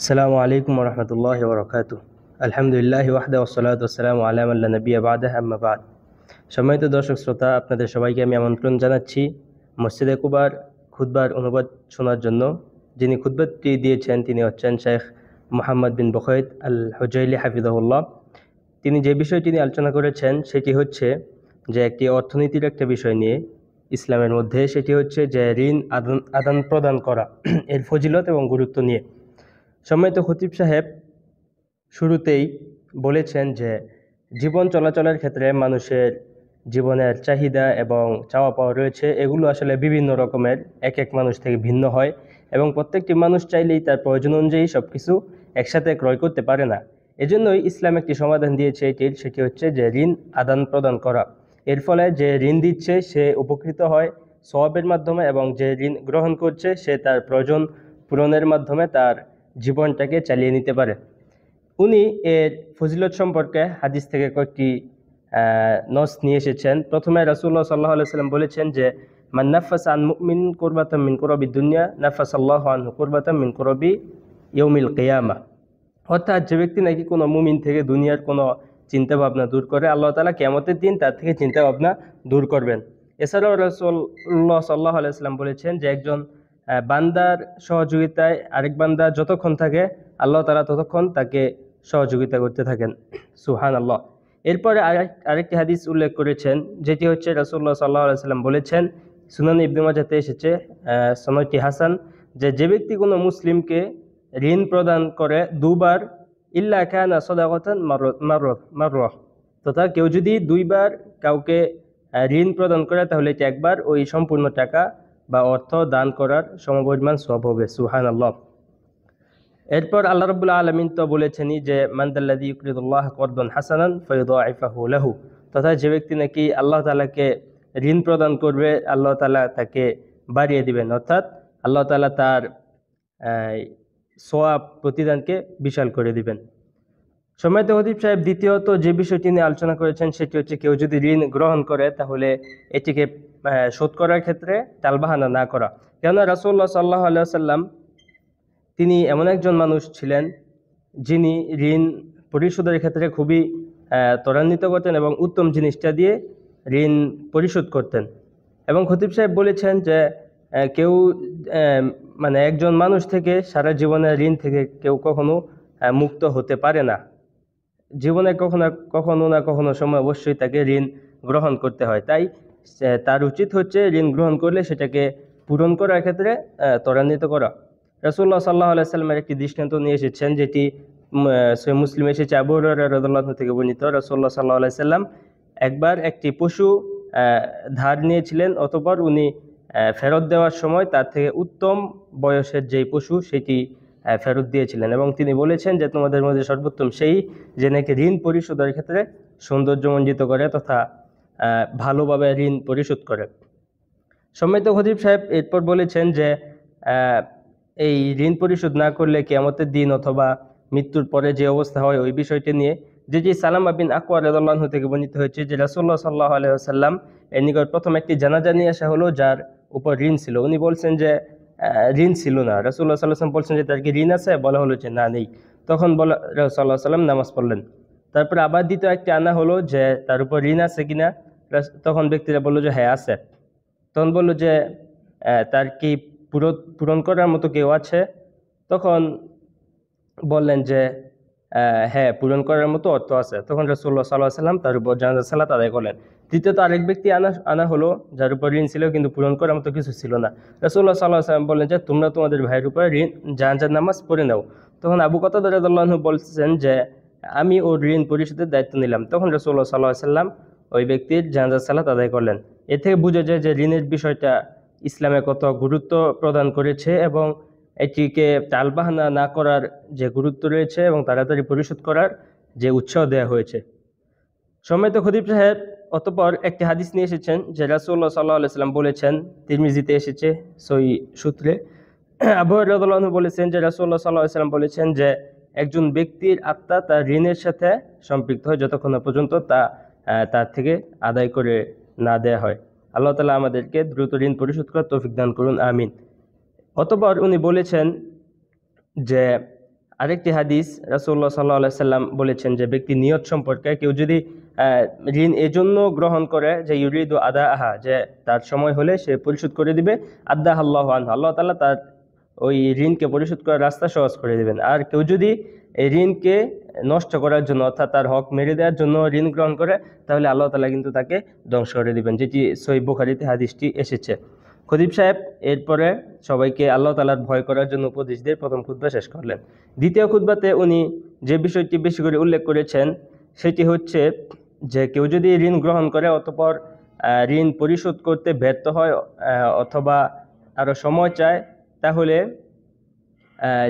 আসসালামু আলাইকুম রহমতুল্লাহি ওয়া বারাকাতুহু। আলহামদুলিল্লাহি ওয়াহদাহু ওয়াসসালাতু ওয়াসসালামু আলা মান লা নাবিয়্যা বা'দাহু, আম্মা বা'দ। সম্মানিত দর্শক শ্রোতা, আপনাদের সবাইকে আমি আমন্ত্রণ জানাচ্ছি মসজিদে কুবার খুতবার অনুবাদ শোনার জন্য। যিনি খুতবাটি দিয়েছেন তিনি হচ্ছেন শেখ মুহাম্মদ বিন বুখাইত আল হুজাইলি হাফিজাহুল্লাহ। তিনি যে বিষয়টি নিয়ে আলোচনা করেছেন সেটি হচ্ছে যে একটি অর্থনীতির একটা বিষয় নিয়ে ইসলামের মধ্যে, সেটি হচ্ছে যে ঋণ আদান প্রদান করা এর ফজিলত এবং গুরুত্ব নিয়ে। সম্মানিত খতিব সাহেব শুরুতেই বলেছেন যে জীবন চলাচলের ক্ষেত্রে মানুষের জীবনের চাহিদা এবং চাওয়া পাওয়া রয়েছে, এগুলো আসলে বিভিন্ন রকমের, এক এক মানুষ থেকে ভিন্ন হয় এবং প্রত্যেকটি মানুষ চাইলেই তার প্রয়োজন অনুযায়ী সব কিছু একসাথে ক্রয় করতে পারে না। এজন্যই ইসলাম একটি সমাধান দিয়েছে সেটি হচ্ছে যে ঋণ আদান প্রদান করা। এর ফলে যে ঋণ দিচ্ছে সে উপকৃত হয় সওয়াবের মাধ্যমে, এবং যে ঋণ গ্রহণ করছে সে তার প্রয়োজন পূরণের মাধ্যমে তার জীবনটাকে চালিয়ে নিতে পারে। উনি এর ফজিলত সম্পর্কে হাদিস থেকে কয়েকটি নস নিয়ে এসেছেন। প্রথমে রাসূলুল্লাহ সাল্লাল্লাহু আলাইহি ওয়াসাল্লাম বলেছেন যে মান নাফাসা আন মুমিন কুরবাতাম মিন কুরাবি দুনিয়া নাফাসাল্লাহু আনহু কুরবাতাম মিন কুরাবি ইয়াউমিল কিয়ামা। অর্থাৎ যে ব্যক্তি নাকি কোনো মুমিন থেকে দুনিয়ার কোনো চিন্তা ভাবনা দূর করে, আল্লাহ তাআলা কিয়ামতের দিন তার থেকে চিন্তা ভাবনা দূর করবেন। এছাড়াও রাসূলুল্লাহ সাল্লাল্লাহু আলাইহি ওয়াসাল্লাম বলেছেন যে একজন বান্দার সহযোগিতায় আরেক বান্দা যতক্ষণ থাকে, আল্লাহ তাআলা ততক্ষণ তাকে সহযোগিতা করতে থাকেন। সুবহানাল্লাহ। এরপরে আরেকটি হাদিস উল্লেখ করেছেন, যেটি হচ্ছে রাসূলুল্লাহ সাল্লাল্লাহু আলাইহি ওয়াসাল্লাম বলেছেন, সুনান ইবনে মাজাহতে এসেছে, সনদটি হাসান, যে ব্যক্তি কোনো মুসলিমকে ঋণ প্রদান করে দুবার, ইল্লা কানা সাদাকাতান মাররা, তথা কেউ যদি দুইবার কাউকে ঋণ প্রদান করে তাহলে এটি একবার ওই সম্পূর্ণ টাকা বা অর্থ দান করার সমপরিমাণ সওয়াব হবে। সুবহানাল্লাহ। এরপর আল্লাহ রাব্বুল আলামিন তো বলেছেনই যে মান দাল্লাযী ইউকরিদুল্লাহ করদান হাসানান ফায়ুদাইফাহু লাহু, তথা যে ব্যক্তি নাকি আল্লাহ তাআলাকে ঋণ প্রদান করবে আল্লাহ তাআলা তাকে বাড়িয়ে দিবেন, অর্থাৎ আল্লাহ তাআলা তার সওয়াব প্রতিদানকে বিশাল করে দিবেন। সম্মানিত খতিব সাহেব দ্বিতীয়ত যে বিষয়টি নিয়ে আলোচনা করেছেন সেটি হচ্ছে কেউ যদি ঋণ গ্রহণ করে তাহলে এটিকে শোধ করার ক্ষেত্রে টালবাহানা না করা। কেননা রাসূলুল্লাহ সাল্লাল্লাহু আলাইহি ওয়াসাল্লাম তিনি এমন একজন মানুষ ছিলেন যিনি ঋণ পরিশোধের ক্ষেত্রে খুবই ত্বরান্বিত করতেন এবং উত্তম জিনিসটা দিয়ে ঋণ পরিশোধ করতেন। এবং খতিব সাহেব বলেছেন যে কেউ মানে একজন মানুষ থেকে সারা জীবনের ঋণ থেকে কেউ কখনো মুক্ত হতে পারে না। জীবনে কখনো না কখনো সময় অবশ্যই তাকে ঋণ গ্রহণ করতে হয়। তাই তার উচিত হচ্ছে ঋণ গ্রহণ করলে সেটাকে পূরণ করার ক্ষেত্রে ত্বরান্বিত করা। রাসূলুল্লাহ সাল্লাল্লাহু আলাইহি ওয়াসাল্লামের একটি দৃষ্টান্ত নিয়ে এসেছেন, যেটি সহিহ মুসলিম এসেছে, আবু হুরায়রা রাদিয়াল্লাহু আনহু থেকে বর্ণিত। রাসূলুল্লাহ সাল্লাল্লাহু আলাইহি ওয়াসাল্লাম একবার একটি পশু ধার নিয়েছিলেন, অতঃপর উনি ফেরত দেওয়ার সময় তার থেকে উত্তম বয়সের যেই পশু সেটি ফেরত দিয়েছিলেন, এবং তিনি বলেছেন যে তোমাদের মধ্যে সর্বোত্তম সেই যে নাকি ঋণ পরিশোধের ক্ষেত্রে সৌন্দর্যমণ্ডিত করে তথা ভালোভাবে ঋণ পরিশোধ করে। সম্মানিত খতিব সাহেব এরপর বলেছেন যে এই ঋণ পরিশোধ না করলে কিয়ামতের দিন অথবা মৃত্যুর পরে যে অবস্থা হয় ওই বিষয়টি নিয়ে, যেটি সালামা বিন আকওয়া রাদিয়াল্লাহু আনহু থেকে বর্ণিত হয়েছে যে রাসূলুল্লাহ সাল্লাল্লাহু আলাইহি ওয়াসাল্লাম এর নিকট প্রথম একটি জানাজা নিয়ে আসা হলো যার উপর ঋণ ছিল। উনি বলছেন যে ঋণ ছিল না। রাসূলুল্লাহ সাল্লাল্লাহু আলাইহি ওয়াসাল্লাম বলছেন যে তার কি ঋণ আছে? বলা হলো যে না, নেই। তখন রাসূলুল্লাহ সাল্লাল্লাহু আলাইহি ওয়াসাল্লাম নামাজ পড়লেন। তারপর আবার দ্বিতীয় একটি আনা হলো যে তার উপর ঋণ আছে কিনা। তখন ব্যক্তিরা বলল যে হ্যাঁ আছে। তখন বলল যে তার কি পূরণ করার মতো কেউ আছে? তখন বললেন যে হ্যাঁ, পূরণ করার মতো অর্থ আছে। তখন রাসূলুল্লাহ সাল্লাল্লাহু আলাইহি ওয়াসাল্লাম তার উপর জানাজা সালাত আদায় করলেন। তৃতীয়ত আরেক ব্যক্তি আনা হলো যার উপর ঋণ ছিল কিন্তু পূরণ করার মতো কিছু ছিল না। রাসূলুল্লাহ সাল্লাল্লাহু আলাইহি ওয়াসাল্লাম বললেন যে তোমরা তোমাদের ভাইয়ের উপর জানাজার নামাজ পড়ে নাও। তখন আবু কাতাদা রাদিয়াল্লাহু আনহু বলছেন যে আমি ওর ঋণ পরিশোধের দায়িত্ব নিলাম। তখন রাসূলুল্লাহ সাল্লাল্লাহু আলাইহি ওয়াসাল্লাম ওই ব্যক্তির জানাজার সালাত আদায় করলেন। এ থেকে বোঝা যায় যে ঋণের বিষয়টা ইসলামে কত গুরুত্ব প্রদান করেছে এবং এটিকে টালবাহানা না করার যে গুরুত্ব রয়েছে এবং তাড়াতাড়ি পরিশোধ করার যে উৎসাহ দেওয়া হয়েছে। সম্মানিত খতিব সাহেব অতঃপর একটি হাদিস নিয়ে এসেছেন যে রাসূলুল্লাহ সাল্লাল্লাহু আলাইহি ওয়াসাল্লাম বলেছেন, তিরমিজিতে এসেছে সহিহ সূত্রে, আবু হুরায়রা রাদিয়াল্লাহু আনহু বলেছেন যে রাসূলুল্লাহ সাল্লাল্লাহু আলাইহি ওয়াসাল্লাম বলেছেন যে একজন ব্যক্তির আত্মা তার ঋণের সাথে সম্পৃক্ত হয় যতক্ষণ না পর্যন্ত তার থেকে আদায় করে না দেয়া হয়। আল্লাহ তাআলা আমাদেরকে দ্রুত ঋণ পরিশোধ করার তৌফিক দান করুন, আমিন। অতঃপর উনি বলেছেন যে আরেকটি হাদিস রাসূলুল্লাহ সাল্লাল্লাহু আলাইহি সাল্লাম বলেছেন যে ব্যক্তি নিয়ত সম্পর্কে কেউ যদি ঋণ এজন্য গ্রহণ করে যে ইউরিদু আদা আহা, যে তার সময় হলে সে পরিশোধ করে দিবে, আদা আল্লাহ আনহু, আল্লাহ তাআলা তার ওই ঋণকে পরিশোধ করার রাস্তা সহজ করে দেবেন। আর কেউ যদি এই ঋণকে নষ্ট করার জন্য অর্থাৎ তার হক মেরে দেওয়ার জন্য ঋণ গ্রহণ করে, তাহলে আল্লাহ তাআলা কিন্তু তাকে ধ্বংস করে দিবেন, যেটি সহিহ বুখারীতে হাদিসটি এসেছে। খতিব সাহেব এরপরে সবাইকে আল্লাহ তাআলার ভয় করার জন্য উপদেশ দিয়ে প্রথম খুতবা শেষ করলেন। দ্বিতীয় খুতবাতে উনি যে বিষয়টি বেশি করে উল্লেখ করেছেন সেটি হচ্ছে যে কেউ যদি ঋণ গ্রহণ করে অতঃপর ঋণ পরিশোধ করতে ব্যর্থ হয় অথবা আরও সময় চায়, তাহলে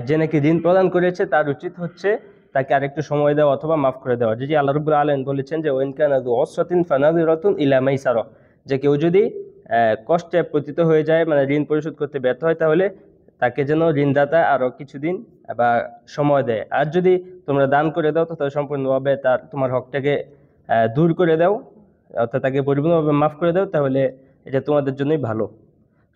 যে নাকি ঋণ প্রদান করেছে তার উচিত হচ্ছে তাকে আরেকটু সময় দেওয়া অথবা মাফ করে দেওয়া। যেটি আল্লাহ রাব্বুল আলামিন বলেছেন যে ওয়াইন কানা যু উসরাতিন ফানাযিরাতুন ইলা মাইসারা, যে কেউ যদি কষ্টে পতিত হয়ে যায়, মানে ঋণ পরিশোধ করতে ব্যর্থ হয়, তাহলে তাকে যেন ঋণদাতা আরও কিছুদিন বা সময় দেয়। আর যদি তোমরা দান করে দাও তাহলে সম্পূর্ণভাবে তোমার হকটাকে দূর করে দাও, অর্থাৎ তাকে পরিপূর্ণভাবে মাফ করে দাও, তাহলে এটা তোমাদের জন্যই ভালো।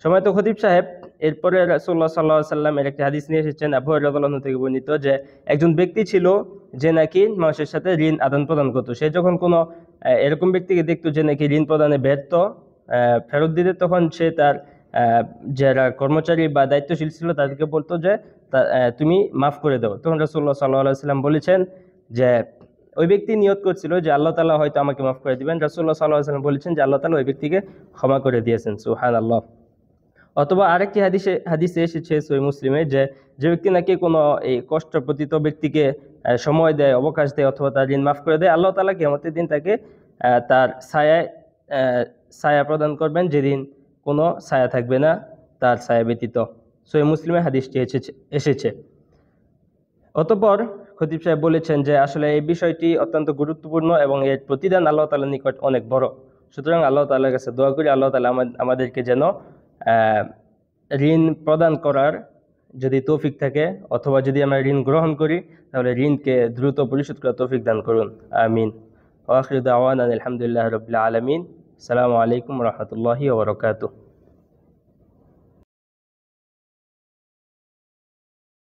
সময়ত খতিব সাহেব এরপরে রাসূলুল্লাহ সাল্লাল্লাহু আলাইহি ওয়াসাল্লাম এর একটি হাদিস নিয়ে এসেছেন আবু হুরায়রা রাদিয়াল্লাহু আনহু থেকে বর্ণিত, যে একজন ব্যক্তি ছিল যে নাকি মানুষের সাথে ঋণ আদান প্রদান করতো। সে যখন কোনো এরকম ব্যক্তিকে দেখতো যে নাকি ঋণ প্রদানে ব্যর্থ, ফেরত দিতে, তখন সে তার যারা কর্মচারী বা দায়িত্বশীল ছিল তাদেরকে বলতো যে তুমি মাফ করে দাও। তখন রাসূলুল্লাহ সাল্লাল্লাহু আলাইহি ওয়াসাল্লাম বলেছেন যে ওই ব্যক্তি নিয়ত করছিল যে আল্লাহ তাআলা হয়তো আমাকে মাফ করে দিবেন। রাসূলুল্লাহ সাল্লাল্লাহু আলাইহি ওয়াসাল্লাম বলেছেন যে আল্লাহ তাআলা ওই ব্যক্তিকে ক্ষমা করে দিয়েছেন। সুবহানাল্লাহ। অথবা আরেকটি হাদিসে এসেছে সহিহ মুসলিমে, যে ব্যক্তি নাকি কোনো এই কষ্টপতিত ব্যক্তিকে সময় দেয়, অবকাশ দেয় অথবা তার ঋণ মাফ করে দেয়, আল্লাহ তাআলা কিয়ামতের দিন তাকে তার ছায়া প্রদান করবেন, যেদিন কোনো ছায়া থাকবে না তার ছায়া ব্যতীত। সহিহ মুসলিমে হাদিসটি এসেছে। অতঃপর খতিব সাহেব বলেছেন যে আসলে এই বিষয়টি অত্যন্ত গুরুত্বপূর্ণ এবং এর প্রতিদান আল্লাহ তাআলার নিকট অনেক বড়। সুতরাং আল্লাহ তাআলার কাছে দোয়া করি আল্লাহ তাআলা আমাদেরকে যেন ঋণ প্রদান করার যদি তৌফিক থাকে, অথবা যদি আমরা ঋণ গ্রহণ করি তাহলে ঋণকে দ্রুত পরিশোধ করার তৌফিক দান করুন। আমিন। ওয়া আখিরু দাওয়ানা আলহামদুলিল্লাহি রাব্বিল আলামিন। আসসালামু আলাইকুম ওয়া রাহমাতুল্লাহি ওয়া বারাকাতুহু।